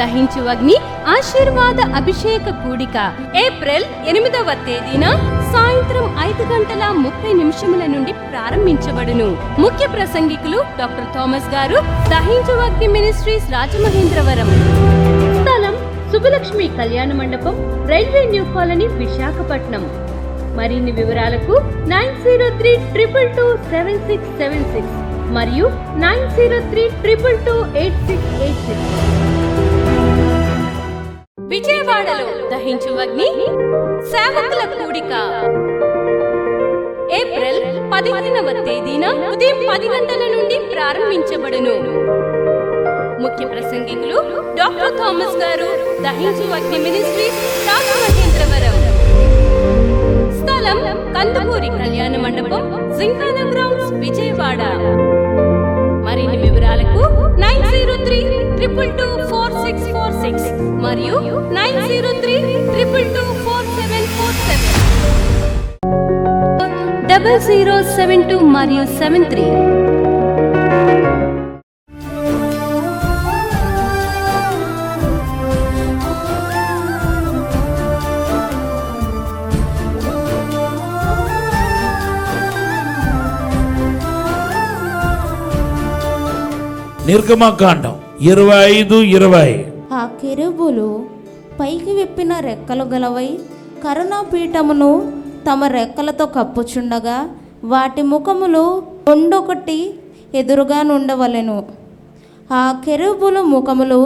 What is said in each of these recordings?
దహించు అగ్ని ఆశీర్వాద అభిషేక కూడిక ఏప్రిల్ 8వ తేదీన సాయంత్రం 5:30 నుండి ప్రారంభించబడును. ముఖ్య ప్రసంగికులు డాక్టర్ థామస్ గారు, దహించు అగ్ని మినిస్ట్రీస్, రాజమహేంద్రవరం. స్థలం శుభలక్ష్మి కళ్యాణ మండపం, రైల్వే న్యూ కాలనీ, విశాఖపట్నం. మరిన్ని వివరాలకు 9032227676 మరియు 9032228686. విజయవాడలో దహించు అగ్ని సేవకుల కూడిక ఏప్రిల్ 15వ తేదీన ఉదయం 10 గంటల నుండి ప్రారంభించబడును. ముఖ్య ప్రసంగికులు డాక్టర్ థామస్ గారు, దహించు అగ్ని మినిస్ట్రీస్, రాజమహేంద్రవరం. స్థలం కందుకూరి కళ్యాణ మండపం, జింకానా గ్రౌండ్స్, విజయవాడ. మరిన్ని వివరాలకు 9032224646 మరియు 9032224747 0072 మరియు 73. నిర్గమకాండం 25:20. ఆ కెరూబులు పైకి విప్పిన రెక్కలు గలవై కరుణాపీఠమును తమ రెక్కలతో కప్పుచుండగా వాటి ముఖములు రెండొకటి ఎదురుగా నుండవలెను. ఆ కెరూబులు ముఖములు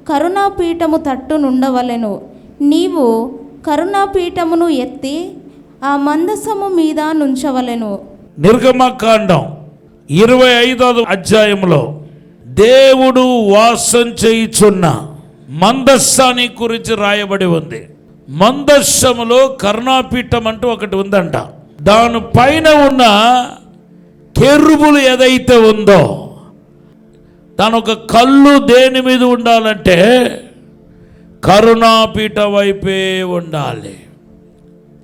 కరుణాపీఠము తట్టు నుండవలెను. నీవు కరుణాపీఠమును ఎత్తి ఆ మందసము మీద నుంచవలెను. నిర్గమకాండం 25వ అధ్యాయంలో దేవుడు వాసం చేయుచున్న మందస్సాన్ని గురించి రాయబడి ఉంది. మందస్సములో కరుణాపీఠం అంటూ ఒకటి ఉందంట. దాని పైన ఉన్న కెరూబులు ఏదైతే ఉందో దాని ఒక కళ్ళు దేని మీద ఉండాలంటే కరుణాపీఠ వైపే ఉండాలి.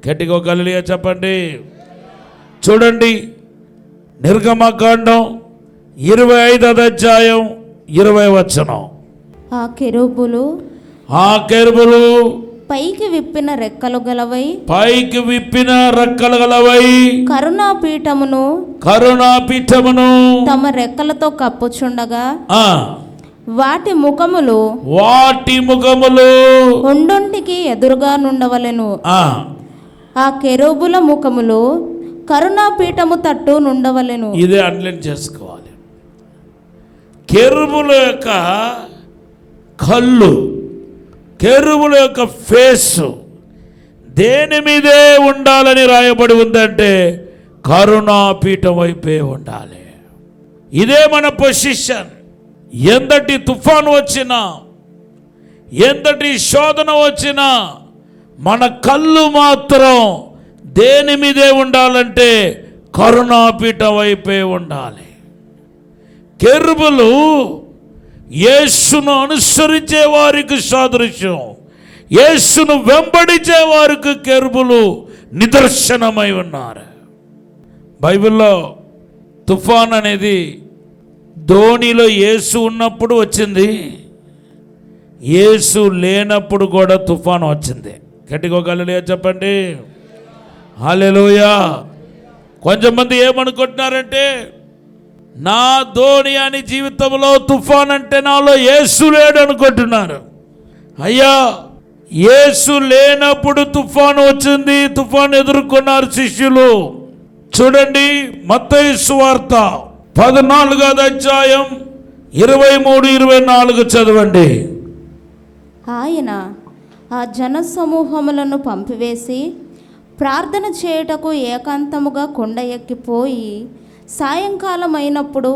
గట్టిగా హల్లెలూయా చెప్పండి. చూడండి, నిర్గమకాండం 25వ అధ్యాయం 20వ వచనం. ఆ కెరూబులు పైకి విప్పిన రెక్కలు గలవై కరుణాపీఠమును తమ రెక్కలతో కప్పుచుండగా వాటి ముఖములు రెండొంటికి ఎదురుగా నుండవలెను. ఆ కెరూబుల ముఖములు కరుణాపీఠము తట్టు నుండవలెను. ఇదే అండర్లైన్ చేసుకోవాలి. కెరూబుల యొక్క కళ్ళు, కెరూబుల యొక్క ఫేసు దేని మీదే ఉండాలని రాయబడి ఉందంటే కరుణాపీఠం వైపే ఉండాలి. ఇదే మన పొజిషన్. ఎంతటి తుఫాను వచ్చినా, ఎంతటి శోధన వచ్చినా మన కళ్ళు మాత్రం దేని మీదే ఉండాలంటే కరుణాపీఠం వైపే ఉండాలి. కెరూబులు యేసును అనుసరించే వారికి సాదృశ్యం, యేసును వెంబడించే వారికి కెరూబులు నిదర్శనమై ఉన్నారు. బైబిల్లో తుఫాన్ అనేది ధోనిలో యేసు ఉన్నప్పుడు వచ్చింది, యేసు లేనప్పుడు కూడా తుఫాను వచ్చింది. గట్టిగా హల్లెలూయా చెప్పండి. హల్లెలూయా. కొంతమంది ఏమనుకుంటున్నారంటే నా ధోని అని జీవితంలో తుఫాన్ అంటే నాలో యేసు లేడు అనుకుంటున్నారు. అయ్యా, యేసు లేనప్పుడు తుఫాను వచ్చింది, తుఫాను ఎదుర్కొన్నారు శిష్యులు. చూడండి, మత్తయి సువార్త 14వ అధ్యాయం 23-24 చదవండి. ఆయన ఆ జన సమూహములను పంపివేసి ప్రార్థన చేయుటకు ఏకాంతముగా కొండ ఎక్కిపోయి సాయంకాలం అయినప్పుడు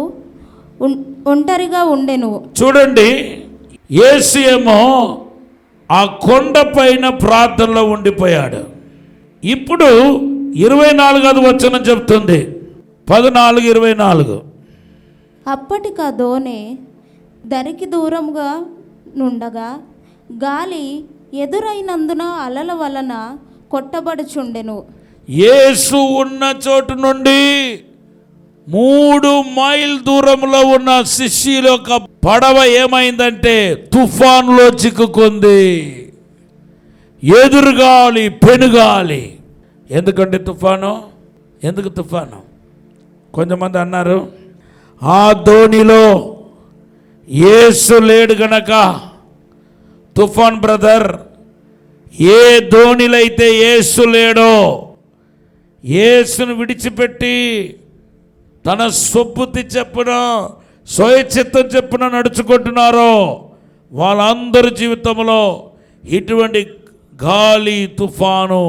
ఒంటరిగా ఉండెను. చూడండి, యేసు ఏమో ఆ కొండ పైన ప్రార్థనలో ఉండిపోయాడు. ఇప్పుడు 24వ వచనం చెప్తుంది, 14:24. అప్పటికి ఆ దోణి దరికి దూరంగా నుండగా గాలి ఎదురైనందున అలల వలన కొట్టబడుచుండెను. యేసు ఉన్న చోటు నుండి 3 మైల్ దూరంలో ఉన్న శిష్యుల యొక్క పడవ ఏమైందంటే తుఫానులో చిక్కుకుంది. ఎదురుగాలి, పెనుగాలి. ఎందుకంటే తుఫాను, ఎందుకు తుఫాను? కొంతమంది అన్నారు ఆ ధోనిలో యేసు లేడు గనక తుఫాన్. బ్రదర్, ఏ ధోనిలో అయితే యేసు లేడో, యేసును విడిచిపెట్టి తన సొబ్బుతి చెప్పున స్వయచిత్తం చెప్పున నడుచుకుంటున్నారో వాళ్ళందరి జీవితంలో ఇటువంటి గాలి తుఫాను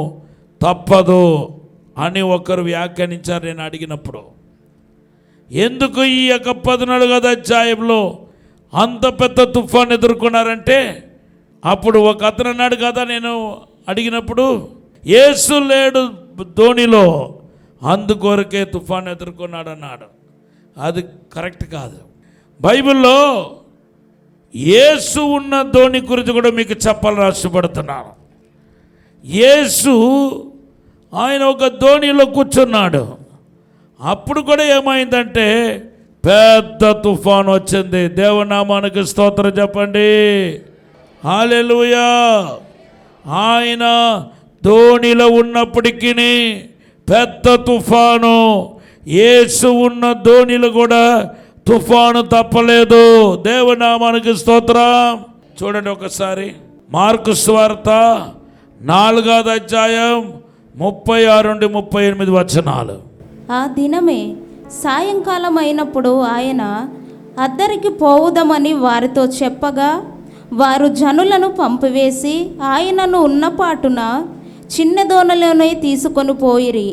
తప్పదు అని ఒకరు వ్యాఖ్యానించారు. నేను అడిగినప్పుడు ఎందుకు ఈ యొక్క 14వ అధ్యాయంలో అంత పెద్ద తుఫాను ఎదుర్కొన్నారంటే, అప్పుడు ఒక అతను అన్నాడు కదా, నేను అడిగినప్పుడు యేసు లేడు ధోనిలో అందుకొరకే తుఫాను ఎదుర్కొన్నాడు అన్నాడు. అది కరెక్ట్ కాదు. బైబిల్లో యేసు ఉన్న ధోని గురించి కూడా మీకు చెప్పాలని ఆశపడుతున్నాను. యేసు ఆయన ఒక ధోనిలో కూర్చున్నాడు. అప్పుడు కూడా ఏమైందంటే పెద్ద తుఫాను వచ్చింది. దేవునామానికి స్తోత్రం చెప్పండి. హల్లెలూయా. ఆయన ధోనిలో ఉన్నప్పటికీ పెద్ద తుఫాను, యేసు ఉన్న ధోనిలో కూడా తుఫాను తప్పలేదు. దేవునామానికి స్తోత్రం. చూడండి ఒకసారి మార్కు సువార్త 4వ అధ్యాయం 36-38 వచనాలు. ఆ దినమే సాయంకాలం అయినప్పుడు ఆయన అద్దరికి పోవుదామని వారితో చెప్పగా వారు జనులను పంపివేసి ఆయనను ఉన్నపాటున చిన్న దోణిలోనే తీసుకొని పోయిరి.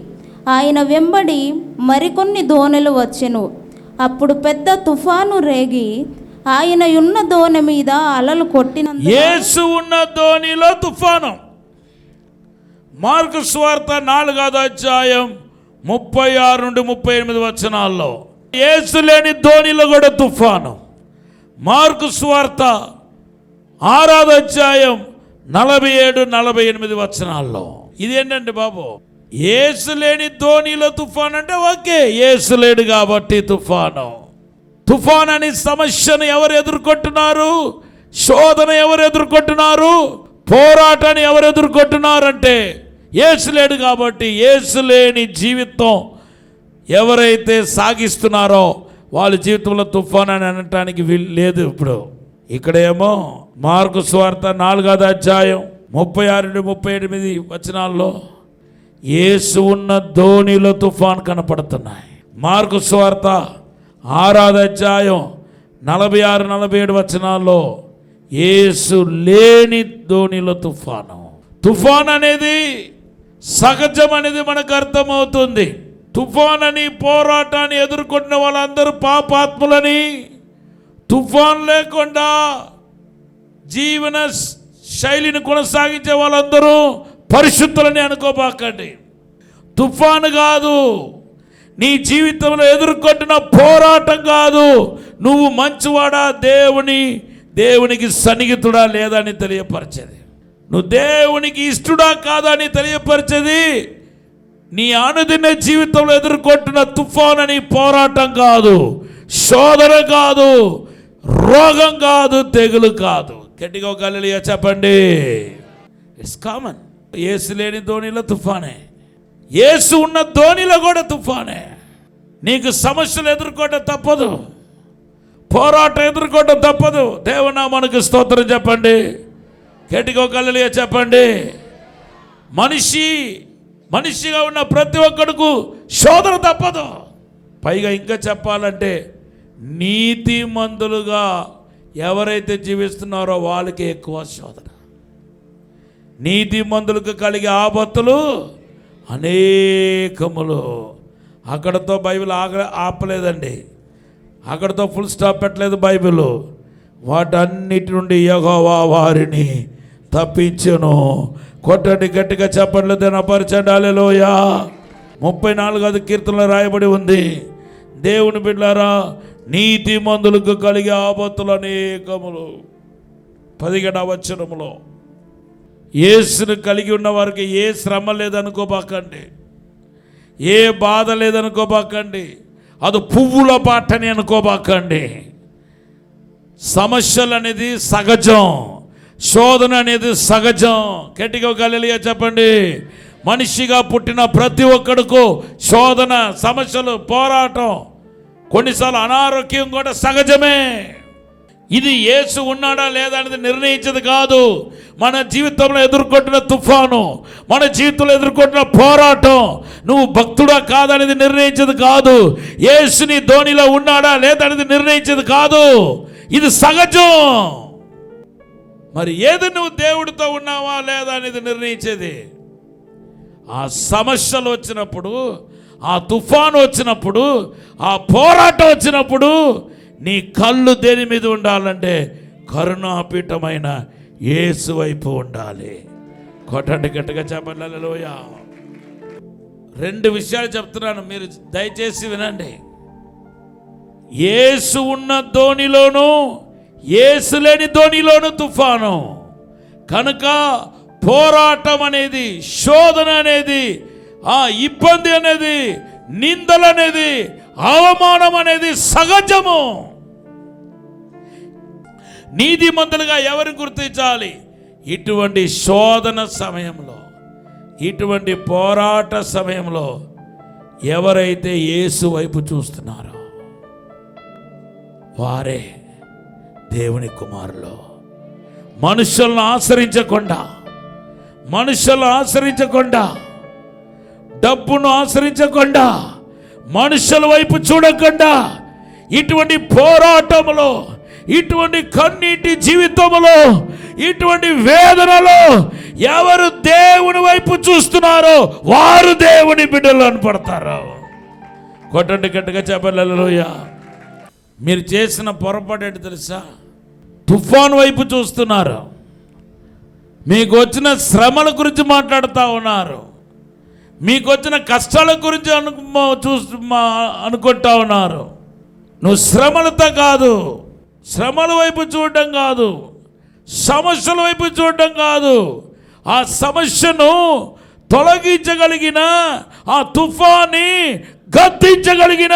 ఆయన వెంబడి మరికొన్ని దోణులు వచ్చెను. అప్పుడు పెద్ద తుఫాను రేగి ఆయన ఉన్న దోణి మీద అలలు కొట్టినందున యేసు ఉన్న ధోనిలో తుఫాను. మార్కు సువార్త 4వ అధ్యాయం 36-38 వచనాల్లో యేసు లేని ధోనిలో కూడా తుఫాను. మార్కు సువార్త 6వ అధ్యాయం 47-48 వచనాల్లో. ఇదేంటండి బాబు, యేసు లేని ధోనిలో తుఫాను అంటే ఓకే, యేసు లేడు కాబట్టి తుఫాను. తుఫాన్ అనే సమస్యను ఎవరు ఎదుర్కొంటున్నారు? శోధన ఎవరు ఎదుర్కొంటున్నారు? పోరాటాన్ని ఎవరు ఎదుర్కొంటున్నారంటే యేసు లేడు కాబట్టి. యేసు లేని జీవితం ఎవరైతే సాగిస్తున్నారో వాళ్ళ జీవితంలో తుఫాన్ అని అనటానికి లేదు. ఇప్పుడు ఇక్కడేమో మార్కు సువార్త 4వ అధ్యాయం 36-38 వచనాల్లో యేసు ఉన్న ధోనిలో తుఫాన్ కనపడుతున్నాయి. మార్కు సువార్త 6వ అధ్యాయం 46-47 వచనాల్లో యేసు లేని ధోనిలో తుఫాను. తుఫాన్ అనేది సహజం అనేది మనకు అర్థమవుతుంది. తుఫాన్ అని పోరాటాన్ని ఎదుర్కొంటున్న వాళ్ళందరూ పాపాత్ములని, తుఫాన్ లేకుండా జీవన శైలిని కొనసాగించే వాళ్ళందరూ పరిశుద్ధులని అనుకోబాకండి. తుఫాను కాదు నీ జీవితంలో ఎదుర్కొంటున్న పోరాటం కాదు. నువ్వు మంచివాడా, దేవునికి సన్నిహితుడా లేదా అని తెలియపరిచేది. నువ్వు దేవునికి ఇష్టడా కాదా అని తెలియపరిచేది నీ అనుదిన జీవితంలో ఎదుర్కొంటున్న తుఫాన్ అని పోరాటం కాదు, శోధన కాదు, రోగం కాదు, తెగులు కాదు. గట్టిగా ఒక హల్లెలూయా చెప్పండి. It's common. యేసు లేని ధోనిలో తుఫానే, యేసు ఉన్న ధోనిలో కూడా తుఫానే. నీకు సమస్యలు ఎదుర్కోవడం తప్పదు, పోరాటం ఎదుర్కోవడం తప్పదు. దేవునామానికి స్తోత్రం చెప్పండి. గట్టిగా ఒక హల్లెలూయా చెప్పండి. మనిషిగా ఉన్న ప్రతి ఒక్కడికి శోధన తప్పదు. పైగా ఇంకా చెప్పాలంటే నీతిమంతులుగా ఎవరైతే జీవిస్తున్నారో వాళ్ళకి ఎక్కువ శోధన. నీతిమంతులకు కలిగే ఆపత్తులు అనేకములు. అక్కడతో బైబిల్ ఆపలేదండి, అక్కడతో ఫుల్ స్టాప్ పెట్టలేదు బైబిల్. వాటన్నిటి నుండి యెహోవా వారిని తప్పించెను. కొట్టండి గట్టిగా చెప్పండి, దినపరచండి. హల్లెలూయా. 34వ కీర్తనలో రాయబడి ఉంది, దేవుని బిడ్డలారా నీతిమంతులకు కలిగే ఆపత్తులు అనేకములు. 17వ వచనములో యేసును కలిగి ఉన్న వారికి ఏ శ్రమ లేదనుకోబాకండి, ఏ బాధ లేదనుకోబాకండి. అది పువ్వుల బాటని అనుకోబాకండి. సమస్యలు అనేది సహజం, శోధన అనేది సహజం. గట్టిగా హల్లెలూయా చెప్పండి. మనిషిగా పుట్టిన ప్రతి ఒక్కడికు శోధన, సమస్యలు, పోరాటం, కొన్నిసార్లు అనారోగ్యం కూడా సహజమే. ఇది యేసు ఉన్నాడా లేదా అనేది నిర్ణయించేది కాదు. మన జీవితంలో ఎదుర్కొంటున్న తుఫాను, మన జీవితంలో ఎదుర్కొంటున్న పోరాటం నువ్వు భక్తుడా కాదనేది నిర్ణయించేది కాదు. యేసుని ధోనిలో ఉన్నాడా లేదా అనేది నిర్ణయించేది కాదు. ఇది సహజం. మరి ఏది నువ్వు దేవుడితో ఉన్నావా లేదా అనేది నిర్ణయించేది. ఆ సమస్యలు వచ్చినప్పుడు, ఆ తుఫాను వచ్చినప్పుడు, ఆ పోరాటం వచ్చినప్పుడు నీ కళ్ళు దేని మీద ఉండాలంటే కరుణాపీఠమైన యేసు వైపు ఉండాలి. కొట్టండి గట్టిగా చెప్పండి హల్లెలూయా. 2 విషయాలు చెప్తున్నాను, మీరు దయచేసి వినండి. యేసు ఉన్న ధోనిలోను, యేసు లేని ధోనిలోను తుఫాను. కనుక పోరాటం అనేది, శోధన అనేది, ఆ ఇబ్బంది అనేది, నిందలు అనేది, అవమానం అనేది సహజము. నీతిమంతులుగా ఎవరిని గుర్తించాలి? ఇటువంటి శోధన సమయంలో, ఇటువంటి పోరాట సమయంలో ఎవరైతే యేసు వైపు చూస్తున్నారో వారే దేవుని కుమారులు. మనుషులను ఆశ్రయించకుండా, డబ్బును ఆశ్రయించకుండా, మనుషుల వైపు చూడకుండా, ఇటువంటి పోరాటంలో, ఇటువంటి కన్నీటి జీవితంలో, ఇటువంటి వేదనలో ఎవరు దేవుని వైపు చూస్తున్నారో వారు దేవుని బిడ్డలు అనపడతారు. కొట్టండి గట్టిగా చెప్పండి హల్లెలూయా. మీరు చేసిన పొరపాటు ఏంటి తెలుసా? తుఫాను వైపు చూస్తున్నారు. మీకు వచ్చిన శ్రమల గురించి మాట్లాడుతూ ఉన్నారు. మీకు వచ్చిన కష్టాల గురించి అనుకుంటా ఉన్నారు. నువ్వు శ్రమలతో కాదు, శ్రమల వైపు చూడడం కాదు, సమస్యల వైపు చూడడం కాదు, ఆ సమస్యను తొలగించగలిగిన, ఆ తుఫాన్ని గద్దించగలిగిన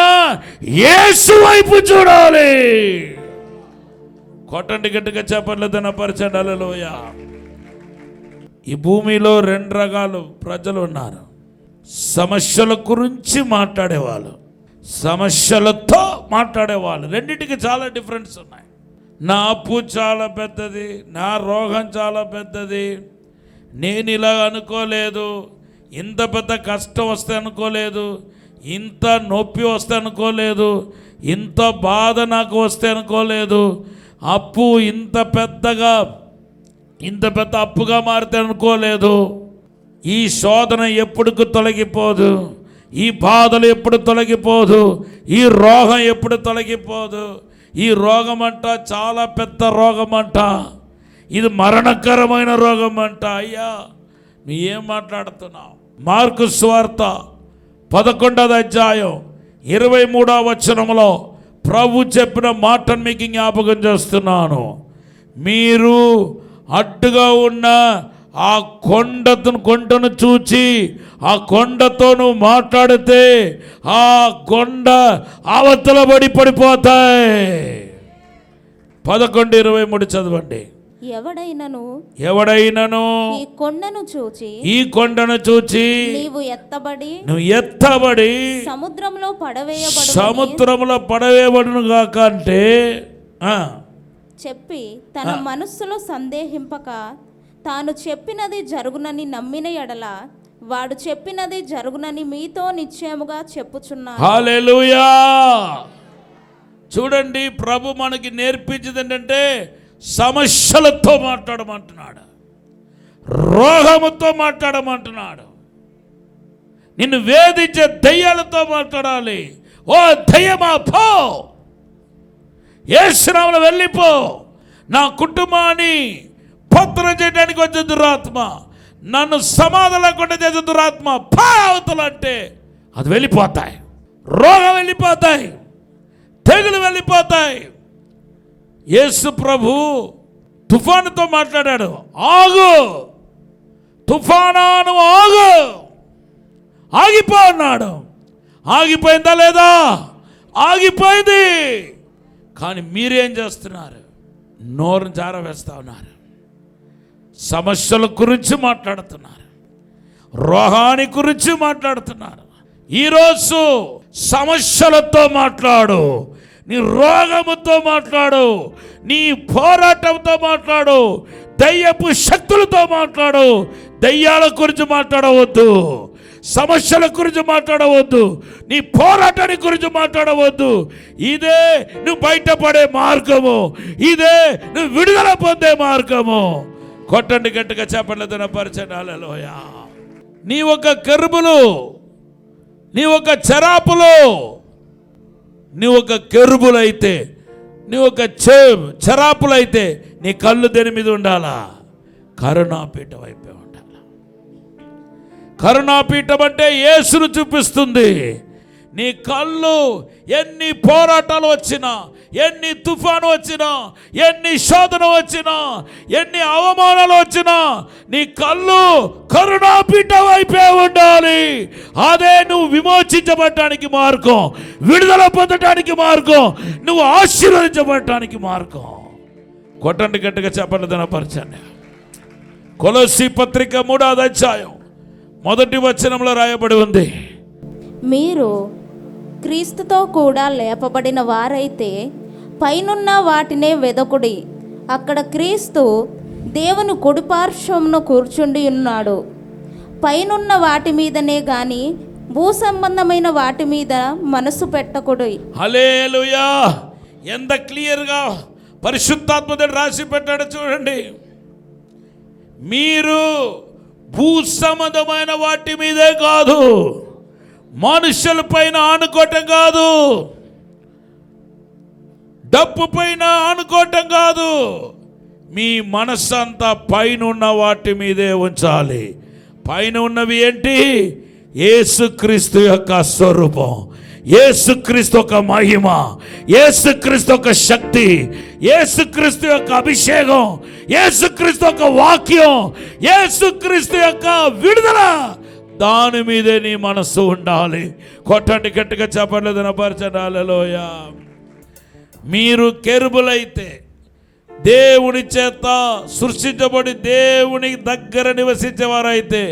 యేసు వైపు చూడాలి. కొట్టండి గట్టిగా చెప్పండి ధనపరచండి హల్లెలూయా. ఈ భూమిలో 2 రకాలు ప్రజలు ఉన్నారు. సమస్యల గురించి మాట్లాడేవాళ్ళు, సమస్యలతో మాట్లాడేవాళ్ళు. రెండింటికి చాలా డిఫరెన్స్ ఉన్నాయి. నా అప్పు చాలా పెద్దది, నా రోగం చాలా పెద్దది, నేను ఇలా అనుకోలేదు, ఇంత పెద్ద కష్టం వస్తే అనుకోలేదు, ఇంత నొప్పి వస్తే అనుకోలేదు, ఇంత బాధ నాకు వస్తే అనుకోలేదు, అప్పు ఇంత పెద్ద అప్పుగా మారితే అనుకోలేదు. ఈ శోధన ఎప్పుడుకు తొలగిపోదు, ఈ బాధలు ఎప్పుడు తొలగిపోదు, ఈ రోగం ఎప్పుడు తొలగిపోదు. ఈ రోగం అంట చాలా పెద్ద రోగం అంట, ఇది మరణకరమైన రోగం అంట. అయ్యా నువ్వు ఏం మాట్లాడుతున్నావు? మార్కు సువార్త 11వ అధ్యాయం 23వ వచనంలో ప్రభు చెప్పిన మాటను మీకు జ్ఞాపకం చేస్తున్నాను. మీరు అడ్డుగా ఉన్న ఆ కొండను చూచి ఆ కొండతో నువ్వు మాట్లాడితే ఆ కొండ అవతల పడిపోతాయి. 11:23 చదవండి. ఎవడైనను ఈ కొండను చూచి నీవు ఎత్తబడి సముద్రంలో పడవేయబడును గాక అంటే చెప్పి తన మనస్సులో సందేహింపక తాను చెప్పినది జరుగునని నమ్మిన ఎడల వాడు చెప్పినది జరుగునని మీతో నిశ్చయముగా చెప్పుచున్నాను. హల్లెలూయా. చూడండి, ప్రభు మనకి నేర్పించేది ఏంటంటే సమస్యలతో మాట్లాడమంటున్నాడు, రోగముతో మాట్లాడమంటున్నాడు, నిన్ను వేధించే దయ్యాలతో మాట్లాడాలి. ఓ దయ్యమా పో, యేసు నామములో వెళ్ళిపో, నా కుటుంబాన్ని పత్రం చేయడానికి వచ్చే దురాత్మ, నన్ను సమాధానం లేకుండా చేసే దురాత్మ పా అవతల అంటే అది వెళ్ళిపోతాయి. రోగం వెళ్ళిపోతాయి, తెగులు వెళ్ళిపోతాయి. యేసు ప్రభు తుఫానుతో మాట్లాడాడు, ఆగు తుఫానా, నువ్వు ఆగు, ఆగిపో అన్నాడు. ఆగిపోయిందా లేదా? ఆగిపోయింది. కానీ మీరేం చేస్తున్నారు? నోరు జారవేస్తా ఉన్నారు. సమస్యల గురించి మాట్లాడుతున్నారు, రోగాని గురించి మాట్లాడుతున్నారు. ఈరోజు సమస్యలతో మాట్లాడు, నీ రోగముతో మాట్లాడు, నీ పోరాటంతో మాట్లాడు, దయ్యపు శక్తులతో మాట్లాడు. దయ్యాల గురించి మాట్లాడవద్దు, సమస్యల గురించి మాట్లాడవద్దు, నీ పోరాటాన్ని గురించి మాట్లాడవద్దు. ఇదే నువ్వు బయటపడే మార్గము, ఇదే నువ్వు విడుదల పొందే మార్గము. కొట్టండి గట్టిగా, చెప్పలేదన్న పరిచయం. హల్లెలూయా. నీ ఒక కెరూబులు, నీ ఒక చెరాపులు, నీ ఒక కెరూబులైతే, నీ ఒక చెరాపులైతే నీ కళ్ళు దేని మీద ఉండాలా? కరుణాపీఠం వైపే ఉండాలా. కరుణాపీఠం అంటే యేసును చూపిస్తుంది. నీ కళ్ళు ఎన్ని పోరాటాలు వచ్చినా, ఎన్ని తుఫాను వచ్చినా, ఎన్ని శోధన వచ్చినా, ఎన్ని అవమానాలు వచ్చినా, నీ కళ్ళు కరుణాపీఠం వైపే ఉండాలి. అదే నువ్వు విమోచించబడటానికి మార్గం, విడుదల పొందటానికి మార్గం, నువ్వు ఆశీర్వదించబడటానికి మార్గం. కొట్టండి గట్టిగా, చెప్పలేదన్న పరిచయం. కొలస్సీ పత్రిక 3వ అధ్యాయం 1వ వచనంలో రాయబడి ఉంది, మీరు క్రీస్తుతో కూడా లేపబడిన వారైతే పైనున్న వాటినే వెదకుడి, అక్కడ క్రీస్తు దేవుని కుడిపార్శ్వమున కూర్చుండి ఉన్నాడు. పైనున్న వాటి మీదనే గాని భూ సంబంధమైన వాటి మీద మనసు పెట్టకుడి. హల్లెలూయా. ఎంత క్లియర్గా పరిశుద్ధాత్మదేవుడు రాసి పెట్టాడు చూడండి. మీరు భూ సంబంధమైన వాటి మీదే కాదు, మనుషుల పైన ఆనుకోవటం కాదు, డబ్బు పైన ఆనుకోవటం కాదు, మీ మనస్సంతా పైన ఉన్న వాటి మీదే ఉంచాలి. పైన ఉన్నవి ఏంటి? యేసుక్రీస్తు యొక్క స్వరూపం, యేసుక్రీస్తు యొక్క మహిమ, యేసుక్రీస్తు యొక్క శక్తి, యేసుక్రీస్తు యొక్క అభిషేకం, యేసుక్రీస్తు యొక్క వాక్యం, యేసుక్రీస్తు యొక్క విడుదల, దాని మీదే నీ మనస్సు ఉండాలి. కొట్టండి గట్టిగా, చెప్పలేదు నా పరిచయం. హల్లెలూయా. మీరు కెరూబులైతే, దేవుని చేత సృష్టించబడి దేవుని దగ్గర నివసించేవారైతే,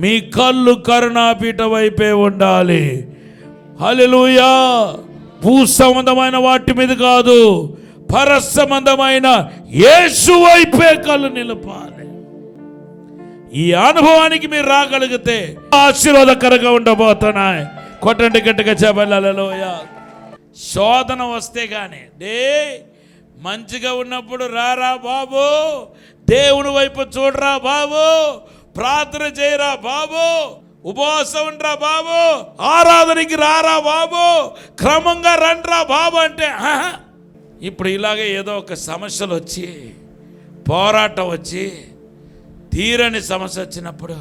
మీ కళ్ళు కరుణాపీఠ వైపే ఉండాలి. హల్లెలూయా. భూ సంబంధమైన వాటి మీద కాదు, పర సంబంధమైన యేసు వైపే కళ్ళు నిలపాలి. ఈ అనుభవానికి మీరు రాగలిగితే ఆశీర్వాదకరంగా ఉండబోతున్నాయి. కొట్టండి గట్టిగా, చెప్పాలి. హల్లెలూయా. శోధన వస్తే కానీ మంచిగా ఉన్నప్పుడు రారా బాబు, దేవుని వైపు చూడరా బాబు, ప్రార్థన చేయరా బాబు, ఉపవాసం ఉండరా బాబు, ఆరాధనకి రారా బాబు, క్రమంగా రండ్రా బాబు అంటే, ఇప్పుడు ఇలాగే ఏదో ఒక సమస్యలు వచ్చి, పోరాటం వచ్చి, తీరని సమస్య వచ్చినప్పుడు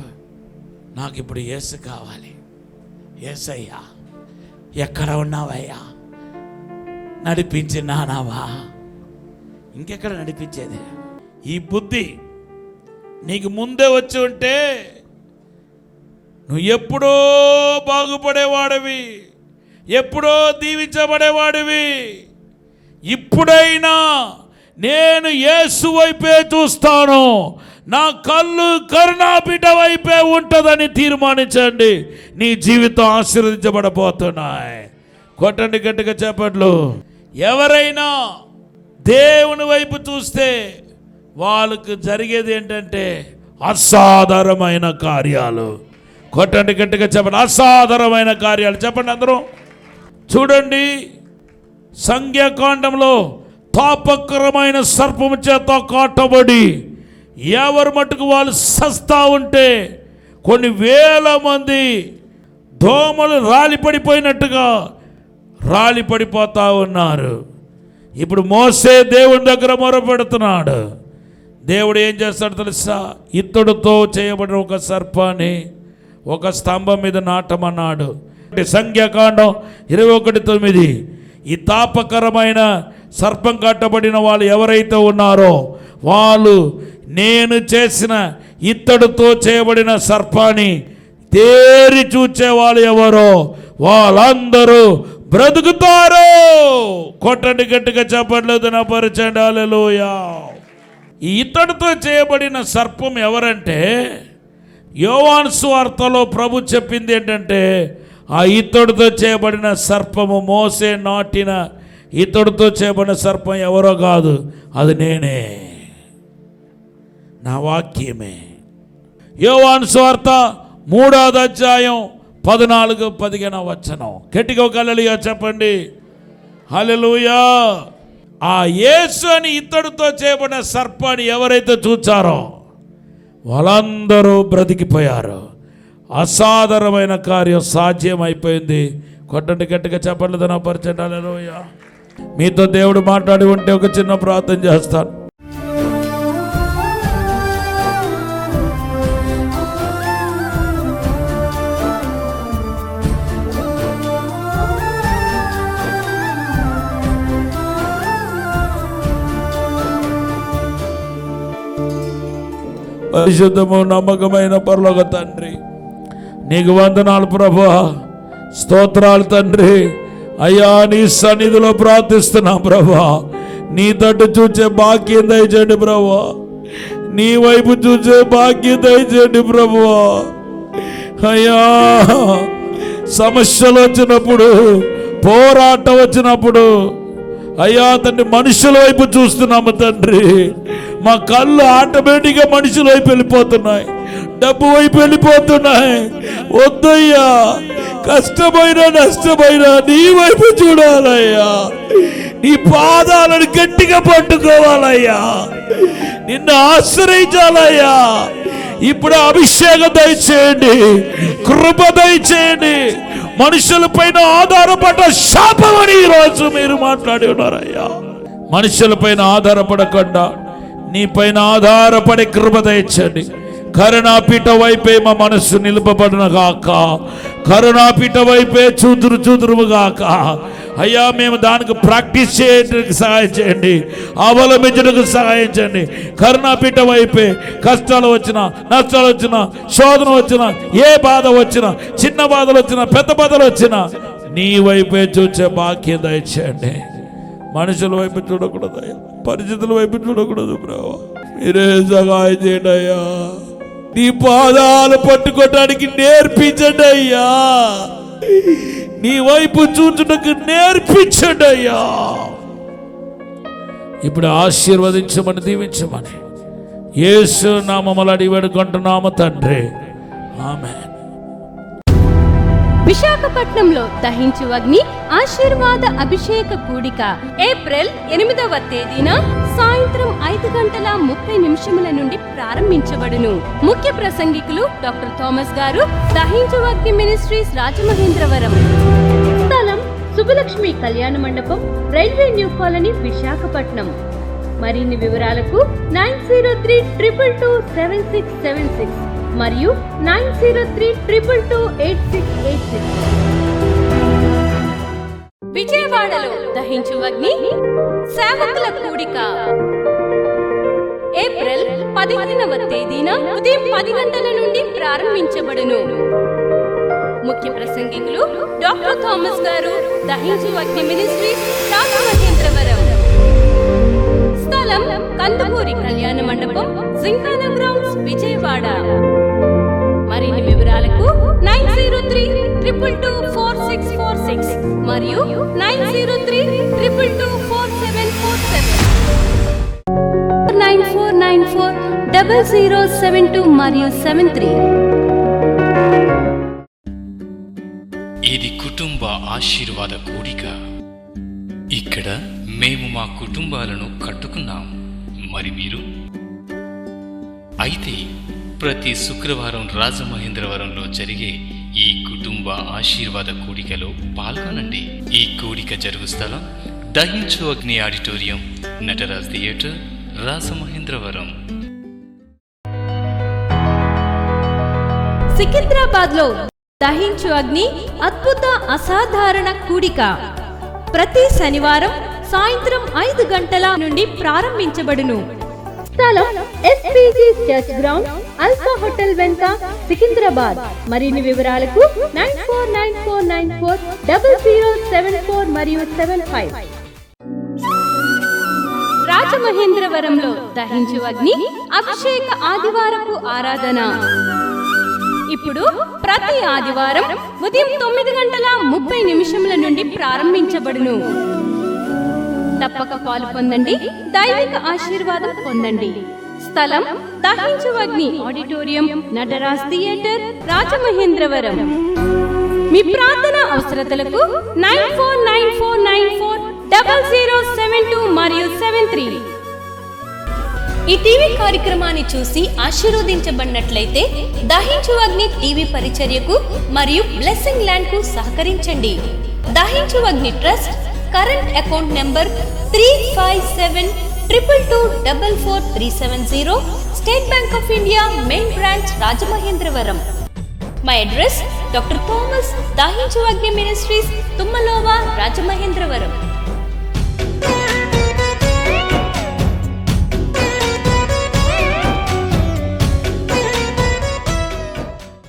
నాకు ఇప్పుడు యేసు కావాలి. యేసయ్యా ఎక్కడ ఉన్నావయ్యా, నడిపించి నానావా. ఇంకెక్కడ నడిపించేది? ఈ బుద్ధి నీకు ముందే వచ్చి ఉంటే నువ్వు ఎప్పుడో బాగుపడేవాడివి, ఎప్పుడో దీవించబడేవాడివి. ఇప్పుడైనా నేను యేసు వైపే చూస్తాను, నా కళ్ళు కరుణాపీఠ వైపే ఉంటుందని తీర్మానించండి. నీ జీవితం ఆశీర్వదించబడబోతున్నాయి. కొట్టండి గట్టిగా, చెప్పట్లు. ఎవరైనా దేవుని వైపు చూస్తే వాళ్ళకు జరిగేది ఏంటంటే అసాధారణమైన కార్యాలు. కొట్టండి గట్టిగా, చెప్పండి. అసాధారణమైన కార్యాలు. చెప్పండి అందరూ. చూడండి, సంఖ్యాకాండంలో తాపకరమైన సర్పము చేత కాటబడి ఎవరు మట్టుకు వాళ్ళు సస్తా ఉంటే కొన్ని వేల మంది దోమలు రాలిపడిపోయినట్టుగా రాలిపడిపోతా ఉన్నారు. ఇప్పుడు మోసే దేవుని దగ్గర మొరపెడుతున్నాడు. దేవుడు ఏం చేస్తాడు తెలుసా? ఇత్తడితో చేయబడిన ఒక సర్పాన్ని ఒక స్తంభం మీద నాటమన్నాడు. సంఖ్యాకాండం 21:9. ఈ తాపకరమైన సర్పం కట్టబడిన వాళ్ళు ఎవరైతే ఉన్నారో వాళ్ళు నేను చేసిన ఇత్తడితో చేయబడిన సర్పాన్ని తేరి చూచే వాళ్ళు ఎవరో వాళ్ళందరూ బ్రతుకుతారు. కొట్టండి గట్టిగా, చెప్పట్లేదు నా పరిచయండి. హల్లెలూయా. ఈ ఇత్తడితో చేయబడిన సర్పం ఎవరంటే, యోహాను సువార్తలో ప్రభు చెప్పింది ఏంటంటే, ఆ ఇత్తడితో చేయబడిన సర్పము మోసే నాటిన ఇత్తడితో చేయబడిన సర్పం ఎవరో కాదు, అది నేనే, నా వాక్యమే. యోహాను సువార్త 3వ అధ్యాయం 14-15 వచనం. గట్టిగా ఒక హల్లెలూయా చెప్పండి. హల్లెలూయా. ఆ యేసు అని ఇత్తడితో చేయబడిన సర్పాన్ని ఎవరైతే చూచారో వాళ్ళందరూ బ్రతికిపోయారు. అసాధారణమైన కార్యం సాధ్యమైపోయింది. కొట్టండి గట్టిగా, చెప్పట్లేదు నా పరిచయం. హల్లెలూయా. మీతో దేవుడు మాట్లాడి ఉంటే ఒక చిన్న ప్రార్థన చేస్తాను. పరిశుద్ధము నమ్మకమైన పరలోక తండ్రి, నీకు వందనాలు ప్రభువా, స్తోత్రాలు తండ్రి. అయ్యా, నీ సన్నిధిలో ప్రార్థిస్తున్నా ప్రభువా, నీ తట్టు చూచే భాగ్యం దయచేయండి ప్రభువా, నీ వైపు చూచే భాగ్యం దయచేయండి ప్రభువా. అయ్యా, సమస్యలు వచ్చినప్పుడు, పోరాటం వచ్చినప్పుడు అయ్యా తండ్రి, మనుషుల వైపు చూస్తున్నాము తండ్రి. మా కళ్ళు ఆటోమేటిక్గా మనుషుల వైపు వెళ్ళిపోతున్నాయి, డబ్బు వైపు వెళ్ళిపోతున్నాయి. వద్దయ్యా, కష్టమైనా నష్టమైనా నీ వైపు చూడాలయ్యా, నీ పాదాలను గట్టిగా పట్టుకోవాలయ్యా, నిన్ను ఆశ్రయించాలయ్యా. ఇప్పుడు అభిషేకం దయచేయండి, కృప దయచేయండి. మనుషుల పైన ఆధారపడ్డ శాపమని ఈరోజు మీరు మాట్లాడి ఉన్నారయ్యా. మనుషుల పైన ఆధారపడకుండా నీ పైన ఆధారపడే కృప దయచేయండి. కరుణాపీఠ వైపే మా మనస్సు నిలుపబడిన గాక, కరుణాపీఠ వైపే చూదురు గాక. అయ్యా, మేము దానికి ప్రాక్టీస్ చేయడానికి సహాయం చేయండి, అవలంబించడానికి సహాయం చేయండి. కరుణాపీఠ వైపే కష్టాలు వచ్చినా, నష్టాలు వచ్చినా, శోధన వచ్చినా, ఏ బాధ వచ్చినా, చిన్న బాధలు వచ్చినా, పెద్ద బాధలు వచ్చినా నీ వైపే చూసే భాగ్యం దయచేయండి. మనుషుల వైపు చూడకూడదు అయ్యా, పరిస్థితుల వైపు చూడకూడదు ప్రభు. మీరే సహాయం చేయండి అయ్యా. నీ పాదాలు పట్టుకోవడానికి నేర్పించండి అయ్యా, నీ వైపు చూచుటకు నేర్పించండి అయ్యా. ఇప్పుడు ఆశీర్వదించమని, దీవించమని యేసు నామములో అడిగి వేడుకుంటున్నాము తండ్రి, ఆమేన్. విశాఖపట్నంలో దహించు అగ్ని ఆశీర్వాద అభిషేక కూడిక ఏప్రిల్ 8వ తేదీన సాయంత్రం 5:30 నుండి ప్రారంభించబడును. ముఖ్య ప్రసంగికులు డాక్టర్ థామస్ గారు, దహించు అగ్ని మినిస్ట్రీస్, రాజమహేంద్రవరం. స్థలం సుబ్బలక్ష్మి కళ్యాణ మండపం, రైల్వే న్యూ కాలనీ, విశాఖపట్నం. మరిన్ని వివరాలకు 9032227676 మరియు 9032228686. విజయవాడలో దహించు అగ్ని సేవకుల కూడిక ఏప్రిల్ 15వ తేదీన ఉదయం 10 గంటల నుండి ప్రారంభించబడును. ముఖ్య ప్రసంగికులు డాక్టర్ థామస్ గారు, దహించు అగ్ని మినిస్ట్రీస్, రాజమహేంద్రవరం. స్థలం కందుకూరి కళ్యాణ మండపం, జింకానా గ్రౌండ్స్, విజయవాడ. మరిన్ని వివరాలకు 9032224646 మరియు 9032224747 94940072 మరియు 73. ఇది కుటుంబ ఆశీర్వాద కూడిక. ఇక్కడ మేము మా కుటుంబాలను కట్టుకున్నాం, మరి మీరు? అయితే ప్రతి శుక్రవారం రాజమహేంద్రవరంలో జరిగే ఈ కుటుంబ ఆశీర్వాద కూడికలో పాల్గొనండి. ఈ కూడిక జరుగు స్థలం దహించు అగ్ని ఆడిటోరియం, నటరాజ్ థియేటర్, రాజమహేంద్రవరం. సికింద్రాబాద్ లో దహించు అగ్ని అద్భుత అసాధారణ కూడిక ప్రతి శనివారం సాయంత్రం 5 గంటల నుండి ప్రారంభించబడును. స్థలం SPG church ground, alpha hotel వెనుక సికింద్రాబాద్. మరిన్ని వివరాలకు 9494940074 మరియు 75. రాజమహేంద్రవరంలో దహించు అగ్ని అభిషేక ఆదివారపు ఆరాధన ఇప్పుడు ప్రతి ఆదివారం ఉదయం 9:30 నుండి ప్రారంభించబడును. తప్పక పాలు పొందండి, దైవిక ఆశీర్వాదం పొందండి. స్థలం దహించు అగ్ని ఆడిటోరియం, నటరాజ్ థియేటర్, రాజమహేంద్రవరం. మీ ప్రార్థన అవసరతలకు 9494940072 మరియు 73. ఈ టీవీ కార్యక్రమాన్ని చూసి ఆశీర్వదించబడినట్లయితే దహించు అగ్ని టీవీ పరిచర్యకు మరియు బ్లెస్సింగ్ ల్యాండ్ కు సహకరించండి. దహించు అగ్ని trust current account number 357222444370, State Bank of India main branch, Rajamahendravaram. My address doctor Thomas దహించు అగ్ని మినిస్ట్రీస్, తుమ్మలోవా, రాజమహేంద్రవరం.